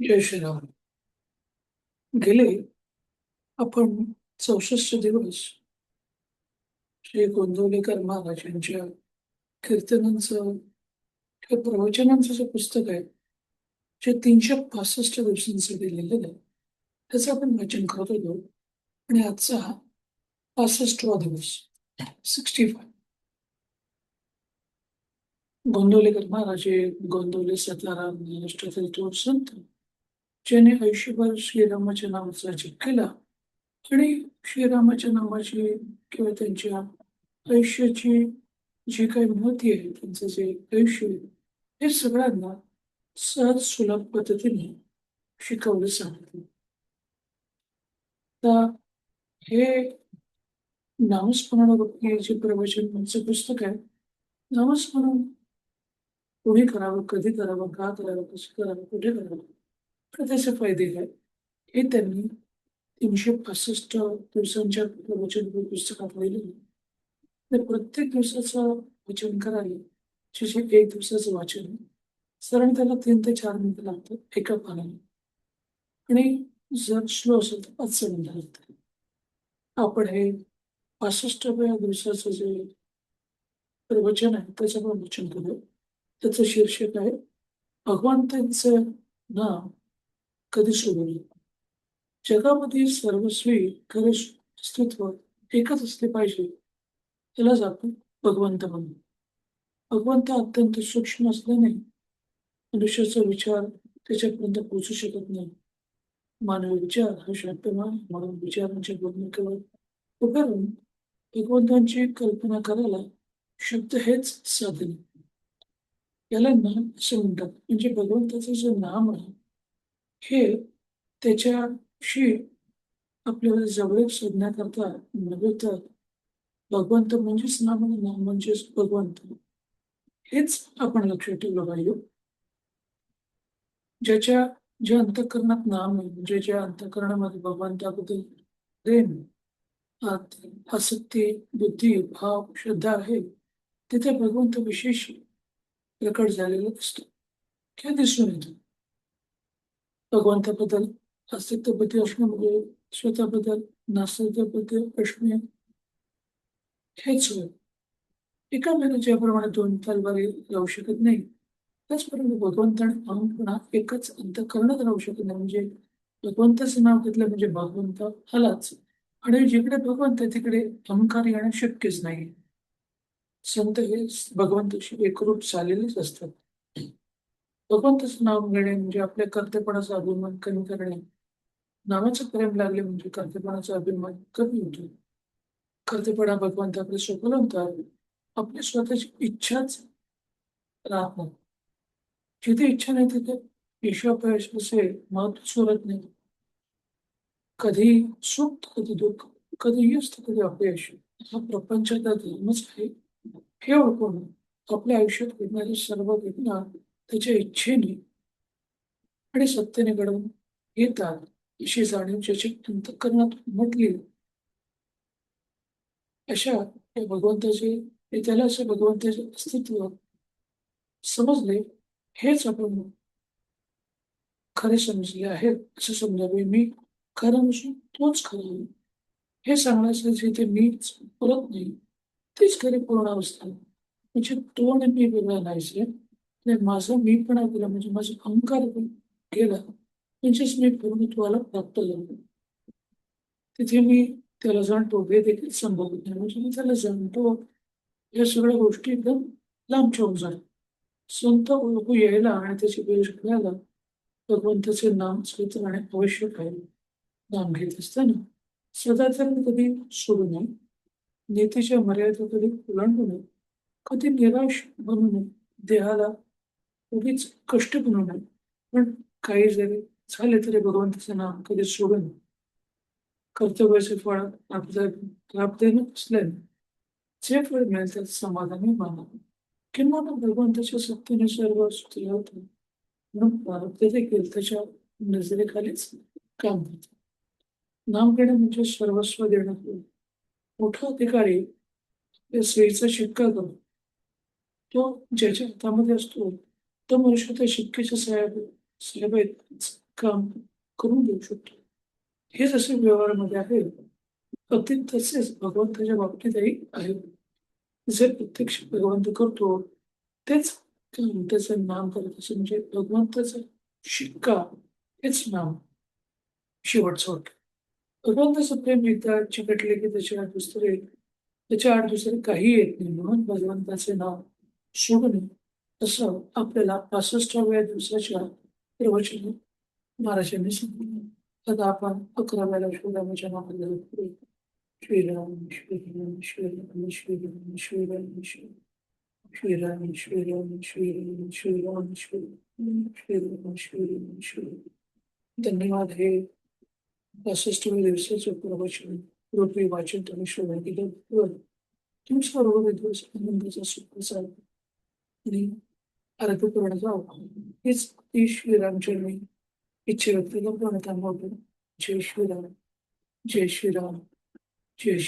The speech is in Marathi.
जय श्रीराम. गेले आपण 64 दिवस श्री गोंदवलेकर महाराज यांच्या कीर्तनांचं किंवा प्रवचनांचं जे पुस्तक आहे, जे 365 दिवसांसाठी लिहिलेलं आहे, त्याचं आपण वाचन करत होतो. आणि आजचा हा 65वा दिवस, 65. गोंदवलेकर महाराज हे गोंदवले सतलाराम महाराष्ट्रातील थोर संत, ज्याने आयुष्यभर श्रीरामाच्या नावाचा जप केला आणि श्रीरामाच्या नावाची किंवा त्यांच्या आयुष्याची जी काही महती आहे, त्यांचं जे आयुष्य आहे, हे सगळ्यांना सहज सुलभ पद्धतीने शिकवलं सांगितलं. तर हे नामस्मरणावरती जे प्रवचनांचं पुस्तक आहे, नामस्मरण कोणी करावं, कधी करावं, का करावं, कसं करावं, कुठे करावं, तर त्याचे फायदे काय, हे त्यांनी 365 दिवसांच्या प्रवचन पुस्तकात लिहिलेलं आहे. तर प्रत्येक दिवसाचं वाचन करायला, जे एक दिवसाचं वाचन आहे, साधारण त्याला 3 ते 4 मिनिटं लागतात एका पानाला. आणि जर स्लो असेल तर 5 6 मिनिटं लागतात. आपण हे 65व्या दिवसाचं जे प्रवचन आहे त्याचं पण वाचन करू. त्याचं शीर्षक आहे, भगवंतांचं नाव कधी सोडू नये. जगामध्ये सर्वस्वी खरे अस्तित्व एकच असले पाहिजे, त्यालाच आपण भगवंत म्हणतो. भगवंत अत्यंत सूक्ष्म असल्याने मनुष्याचा विचार त्याच्यापर्यंत पोहोचू शकत नाही. मानवी विचार हा शक्यमान म्हणून विचारांच्या भूमिकेवर उभे राहून भगवंतांची कल्पना करायला शब्द हेच साधन. याला नाम असे म्हणतात. म्हणजे भगवंताचं जे नाम आहे, हे त्याच्याशी आपल्याला जवळ शोधण्याकरता नव्हे, तर भगवंत म्हणजेच नाम आणि नाम म्हणजेच भगवंत, हेच आपण लक्षात ठेवलं पाहिजे. ज्याच्या ज्या अंतःकरणात नाम आहे, म्हणजे ज्या अंतःकरणामध्ये भगवंताबद्दल प्रेम, आसक्ती, बुद्धी, भाव, श्रद्धा आहे, तिथे भगवंत विशेष प्रकट झालेला असतो किंवा दिसून येतो. भगवंताबद्दल अस्तित्व बुद्धी असणं म्हणजे स्वतःबद्दल नास्तित्वबद्दल असणे हेच होय. एका वेळेला ज्याप्रमाणे दोन तलवारी लावू शकत नाही, त्याचप्रमाणे भगवंत आणि अहंपणा एकच अंतःकरणात राहू शकत नाही. म्हणजे भगवंताचं नाव घेतलं म्हणजे भगवंत आलाच, आणि जिकडे भगवंत आहे तिकडे अहंकार येणं शक्यच नाही. संत हे भगवंताशी एकरूप झालेलेच असतात. भगवंताचं नाव घेणे म्हणजे आपल्या कर्तेपणाचा अभिमान कमी करणे. नावाचं प्रेम लागले म्हणजे कर्तेपणाचा अभिमान कमी होतो. कर्तेपणा भगवंताकडे सोपवल्यानंतर आपली स्वतःची इच्छाच राहत नाही. जिथे इच्छा नाही तिथे ईश्वराचे महत्व सुरत नाही. कधी सुख तर कधी दुःख, कधी यश तर कधी अपयश, हा प्रपंचाचा धर्मच आहे. हे ओळखून आपल्या आयुष्यात घडणारी सर्व घटना त्याच्या इच्छेने आणि सत्तेने घडवून येतात, अशी जाणीव ज्याच्या अंतःकरणात उमटली, अशा या भगवंताचे, त्याला असे भगवंताचे अस्तित्व समजले, हेच आपण खरे समजले आहेत असं समजावे. मी खरं नसून तोच खरा आहे, हे सांगण्याचं जिथे मीच पुरत नाही, तीच खरी पूर्ण अवस्था. म्हणजे तो आणि मी वेगळा नाहीचे, आणि माझा मीपणा गेला म्हणजे माझा अहंकार पण गेला, म्हणजेच मी पूर्णत्वाला प्राप्त झालो. तिथे मी त्याला जाणतो हे देखील संभवत नाही. म्हणजे मी त्याला जाणतो, या सगळ्या गोष्टी एकदम लांबच्या होऊन जातात. संत ओळखू यायला आणि त्याची वेळ घ्यायला भगवंताचे नाम स्वीत राहणे आवश्यक आहे. नाम घेत असताना सदाचार कधी सोडू नये, नीतीच्या मर्यादा कधी ओलांडू नये, कधी निराश बनू नये, देहाला उगीच कष्ट बनू नये. पण काही जरी झाले तरी भगवंताचं नाम कधी सोडू नये. कर्तव्याचे फळ आपल्या प्राप्तीने असल्याने जे फळ मिळेल त्यात समाधानी मानावे. किंवा भगवंताच्या सत्तेने सर्व स्तुती होते, म्हणून प्रारब्ध देखील त्याच्या नजरेखालीच काम होतं. नाम घेणं म्हणजे सर्वस्व देणं होय. मोठा अधिकारी त्या स्त्रीचा शिक्का करतो. तो ज्याच्या हातामध्ये असतो, तो मनुष्य त्या शिक्केच्या साहेब साहेब आहेत. काम करून देऊ शकतो. हे जसे व्यवहारामध्ये आहे, अगदी तसेच भगवंताच्या बाबतीतही आहे. जे प्रत्यक्ष भगवंत करतो, तेच काम त्याचं नाम करत असे म्हणजे भगवंताचा शिक्का हेच नाम शेवटचं वाक्य. भगवंताचं प्रेम एकदा चिकटले की त्याच्या आड दुसरे काही येत नाही. म्हणून भगवंताचे नाव सोडू नये, असं आपल्याला 65व्या दिवसाच्या प्रवचनात महाराजांनी सांगितलं. आता आपण 11व्या श्रीरामाच्या नावाला जाऊ. श्रीराम श्रीराम श्रीराम श्रीराम श्रीराम श्रीराम श्रीराम श्रीराम श्रीराम श्रीराम श्रीराम श्रीराम श्रीराम. धन्यवाद. हे 65व्या दिवसाचं प्रवचन रूपी वाचन तुम्ही श्रवण केलं. तुमच्याबरोबर एक दिवस आनंदाचा सुखाचा आणि आरोग्यपूर्ण जावं हीच ती श्रीरामचरणी इच्छा व्यक्त करतो आणि त्यामुळे जय श्रीराम, जय श्रीराम, जय श्री